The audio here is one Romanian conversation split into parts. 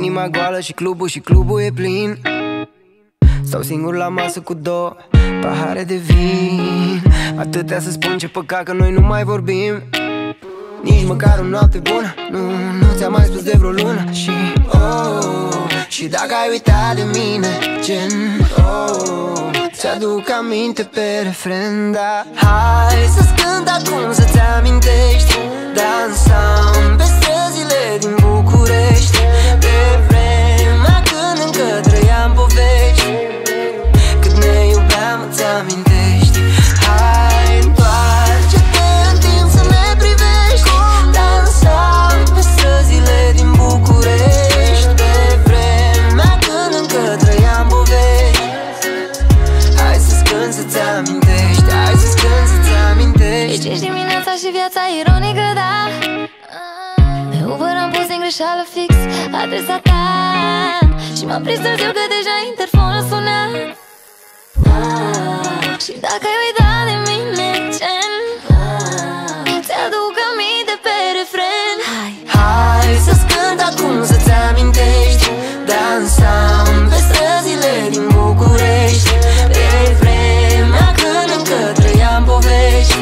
inima goală și clubul e plin. Stau singur la masă cu două pahare de vin. Atâtea să spun, ce păcat că noi nu mai vorbim. Nici măcar o noapte bună nu ți-am mai spus de vreo lună. Și dacă ai uitat de mine, gen ți-aduc aminte pe refren, da. Hai să-ți cânt acum să-ți amintești. Dansam pe străzile din București, pe vremea când încă trăiam povești. Cât ne iubeam, îți amintești. Hai, întoarce-te în timp să ne privești. Dansam pe străzile din București, pe vremea când încă trăiam povești. Hai să-ți cânt să-ți amintești. Hai să-ți cânt să-ți amintești. E 5 dimineața și viața ironică, da. De Uber am pus din greșeală fix adresa ta și m-am prins târziu că deja interfonul suna. Și dacă ai uitat de mine, gen ți-aduc aminte pe refren. Hai să-ți cânt acum să-ți amintești. Dansam pe străzile din București, pe vremea când încă trăiam povești.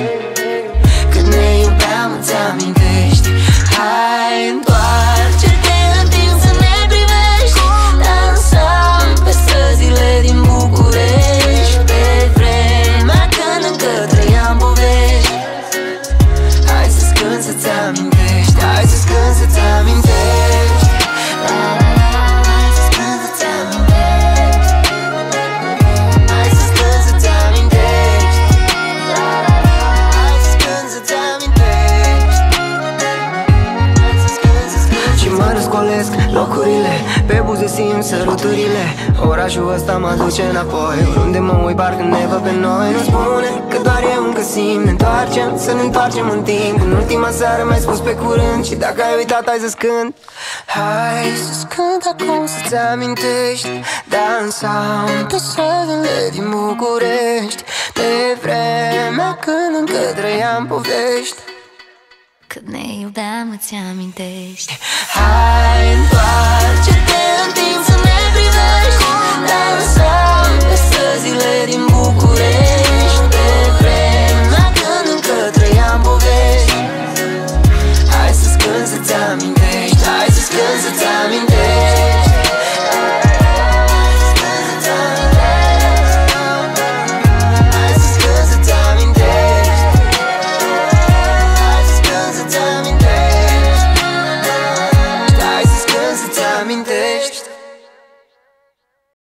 Cât ne iubeam, îți amintești. Hai, întoarce-te în timp să ne privești. Dansam pe străzile din București, pe vremea când încă trăiam povești. Hai să-ți cânt să-ți amintești. Hai să-ți cânt să-ți amintești. Hai să-ți cânt să-ți amintești. Hai să-ți cânt să-ți amintești. Hai să-ți cânt să-ți amintești. Și mă răscolesc locurile, pe buze simt săruturile. Orașul ăsta mă duce înapoi, oriunde mă uit parcă ne văd pe noi. Nu spune că doar eu încă simt. Ne întoarcem, să ne întoarcem în timp. În ultima seară mi-ai spus pe curând. Și dacă ai uitat, hai să-ți cânt. Hai să-ți cânt acum să-ți amintești. Dansam pe străzile din București, pe vremea când încă trăiam povești. Cât ne iubeam, îți amintești. Hai, întoarce-te în timp să ne privești. Dansam pe străzile